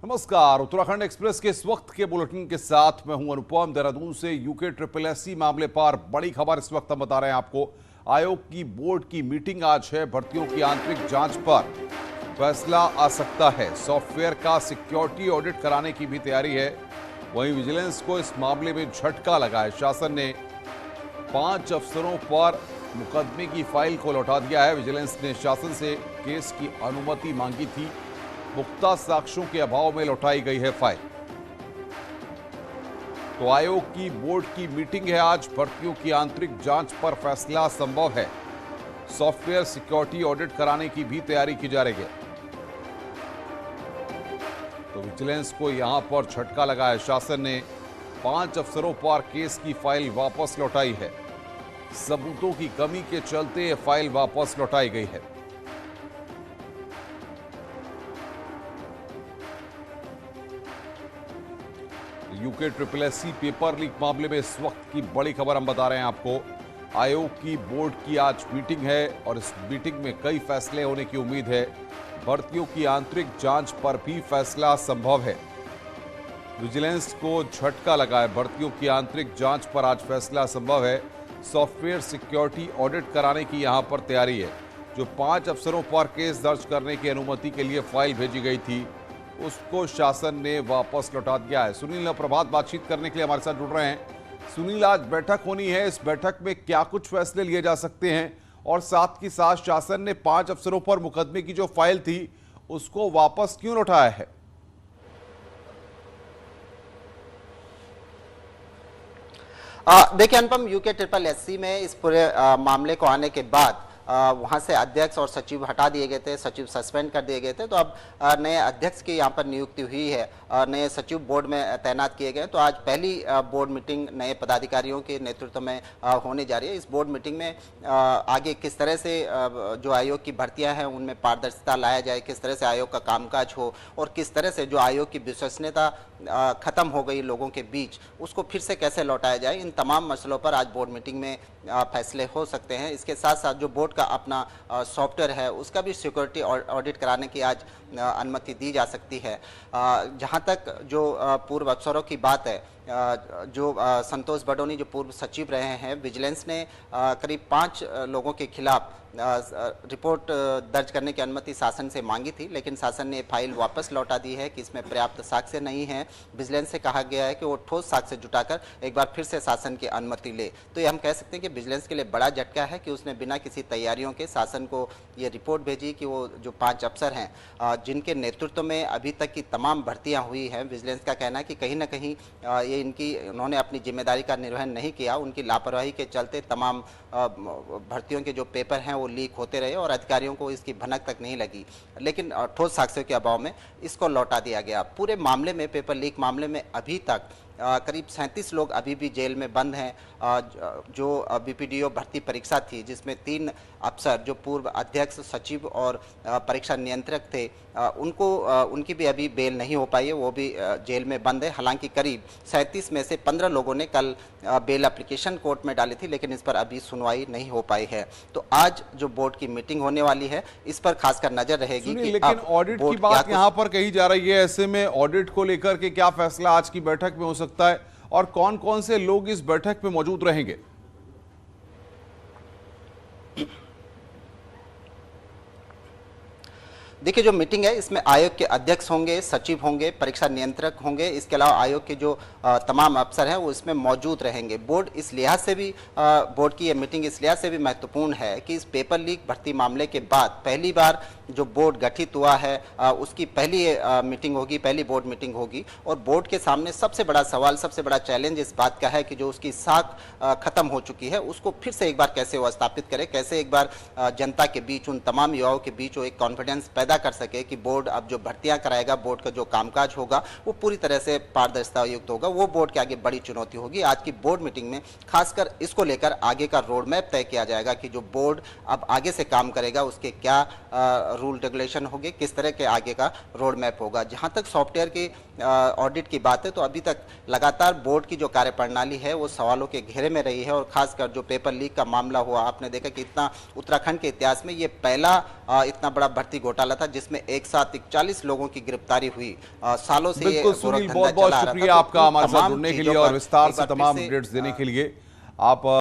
नमस्कार। उत्तराखंड एक्सप्रेस के इस वक्त के बुलेटिन के साथ मैं हूं अनुपम। देहरादून से यूके SSSC मामले पर बड़ी खबर इस वक्त हम बता रहे हैं आपको। आयोग की बोर्ड की मीटिंग आज है। भर्तियों की आंतरिक जांच पर फैसला आ सकता है। सॉफ्टवेयर का सिक्योरिटी ऑडिट कराने की भी तैयारी है। वहीं विजिलेंस को इस मामले में झटका लगा है। शासन ने 5 अफसरों पर मुकदमे की फाइल को लौटा दिया है। विजिलेंस ने शासन से केस की अनुमति मांगी थी। पुख्ता साक्ष्यों के अभाव में लौटाई गई है फाइल। तो आयोग की बोर्ड की मीटिंग है आज। भर्तियों की आंतरिक जांच पर फैसला संभव है। सॉफ्टवेयर सिक्योरिटी ऑडिट कराने की भी तैयारी की जा रही है। तो विजिलेंस को यहां पर झटका लगा है। शासन ने 5 अफसरों पर केस की फाइल वापस लौटाई है। सबूतों की कमी के चलते यह फाइल वापस लौटाई गई है। यूके SSSC पेपर लीक मामले में इस वक्त की बड़ी खबर हम बता रहे हैं आपको। आयोग की बोर्ड की आज मीटिंग है और इस मीटिंग में कई फैसले होने की उम्मीद है। भर्तियों की आंतरिक जांच पर भी फैसला संभव है। विजिलेंस को झटका लगा है। भर्तियों की आंतरिक जांच पर आज फैसला संभव है। सॉफ्टवेयर सिक्योरिटी ऑडिट कराने की यहां पर तैयारी है। जो 5 अफसरों पर केस दर्ज करने की अनुमति के लिए फाइल भेजी गई थी, उसको शासन ने वापस लौटा दिया है। सुनील प्रभात बातचीत करने के लिए हमारे साथ जुड़ रहे हैं। सुनील, आज बैठक होनी है। इस बैठक में क्या कुछ फैसले लिए जा सकते हैं और साथ ही साथ शासन ने 5 अफसरों पर मुकदमे की जो फाइल थी उसको वापस क्यों लौटाया है? देखिए अनुपम, यूके SSSC में इस पूरे मामले को आने के बाद वहां से अध्यक्ष और सचिव हटा दिए गए थे। सचिव सस्पेंड कर दिए गए थे। तो अब नए अध्यक्ष की यहाँ पर नियुक्ति हुई है। नए सचिव बोर्ड में तैनात किए गए। तो आज पहली बोर्ड मीटिंग नए पदाधिकारियों के नेतृत्व में होने जा रही है। इस बोर्ड मीटिंग में आगे किस तरह से जो आयोग की भर्तियां हैं उनमें पारदर्शिता लाया जाए, किस तरह से आयोग का कामकाज हो और किस तरह से जो आयोग की विश्वसनीयता खत्म हो गई लोगों के बीच, उसको फिर से कैसे लौटाया जाए, इन तमाम मसलों पर आज बोर्ड मीटिंग में फैसले हो सकते हैं। इसके साथ साथ जो बोर्ड का अपना सॉफ्टवेयर है उसका भी सिक्योरिटी ऑडिट कराने की आज अनुमति दी जा सकती है। जहां तक जो पूर्व अफसरों की बात है, जो संतोष बडोनी जो पूर्व सचिव रहे हैं, विजिलेंस ने करीब 5 लोगों के खिलाफ रिपोर्ट दर्ज करने की अनुमति शासन से मांगी थी, लेकिन शासन ने फाइल वापस लौटा दी है कि इसमें पर्याप्त साक्ष्य नहीं है। विजिलेंस से कहा गया है कि वो ठोस साक्ष्य जुटाकर एक बार फिर से शासन की अनुमति ले। तो ये हम कह सकते हैं कि विजिलेंस के लिए बड़ा झटका है कि उसने बिना किसी तैयारियों के शासन को ये रिपोर्ट भेजी कि वो जो 5 अफसर हैं जिनके नेतृत्व में अभी तक की तमाम भर्तियाँ हुई हैं, विजिलेंस का कहना है कि कहीं ना कहीं ये उन्होंने अपनी जिम्मेदारी का निर्वहन नहीं किया। उनकी लापरवाही के चलते तमाम भर्तियों के जो पेपर हैं वो लीक होते रहे और अधिकारियों को इसकी भनक तक नहीं लगी। लेकिन ठोस साक्ष्यों के अभाव में इसको लौटा दिया गया। पूरे मामले में, पेपर लीक मामले में अभी तक करीब 37 लोग अभी भी जेल में बंद हैं। जो BPDO भर्ती परीक्षा थी जिसमें 3 अफसर जो पूर्व अध्यक्ष, सचिव और परीक्षा नियंत्रक थे, उनकी भी अभी बेल नहीं हो पाई है। वो भी जेल में बंद है। हालांकि करीब 37 में से 15 लोगों ने कल बेल एप्लीकेशन कोर्ट में डाली थी, लेकिन इस पर अभी सुनवाई नहीं हो पाई है। तो आज जो बोर्ड की मीटिंग होने वाली है इस पर खासकर नजर रहेगी कि लेकिन ऑडिट की बात यहाँ पर कही जा रही है। ऐसे में ऑडिट को लेकर के क्या फैसला आज की बैठक में हो सकता है और कौन कौन से लोग इस बैठक में मौजूद रहेंगे? देखिए, जो मीटिंग है इसमें आयोग के अध्यक्ष होंगे, सचिव होंगे, परीक्षा नियंत्रक होंगे। इसके अलावा आयोग के जो तमाम अफसर हैं वो इसमें मौजूद रहेंगे। बोर्ड इस लिहाज से भी बोर्ड की ये मीटिंग इस लिहाज से भी महत्वपूर्ण है कि इस पेपर लीक भर्ती मामले के बाद पहली बार जो बोर्ड गठित हुआ है उसकी पहली मीटिंग होगी, पहली बोर्ड मीटिंग होगी। और बोर्ड के सामने सबसे बड़ा सवाल, सबसे बड़ा चैलेंज इस बात का है कि जो उसकी साख खत्म हो चुकी है उसको फिर से एक बार कैसे वो स्थापित करे, कैसे एक बार जनता के बीच, उन तमाम युवाओं के बीच वो एक कॉन्फिडेंस पैदा कर सके कि बोर्ड अब जो भर्तियां कराएगा, बोर्ड का जो कामकाज होगा वो पूरी तरह से पारदर्शिता युक्त होगा। वो बोर्ड के आगे बड़ी चुनौती होगी। आज की बोर्ड मीटिंग में खासकर इसको लेकर आगे का रोड मैप तय किया जाएगा कि जो बोर्ड अब आगे से काम करेगा उसके क्या रूल रेगुलेशन होंगे, किस तरह के आगे का रोड मैप होगा। जहां तक सॉफ्टवेयर की ऑडिट की बात है तो अभी तक लगातार बोर्ड की जो कार्यप्रणाली है वो सवालों के घेरे में रही है। और खासकर जो पेपर लीक का मामला हुआ, आपने देखा कि इतना उत्तराखंड के इतिहास में ये पहला इतना बड़ा भर्ती घोटाला था जिसमें एक साथ 41 लोगों की गिरफ्तारी हुई। सालों से ये बिल्कुल सुनील, बहुत बहुत शुक्रिया आपका हमारे साथ जुड़ने के लिए और विस्तार से तमाम अपडेट्स देने के लिए। आप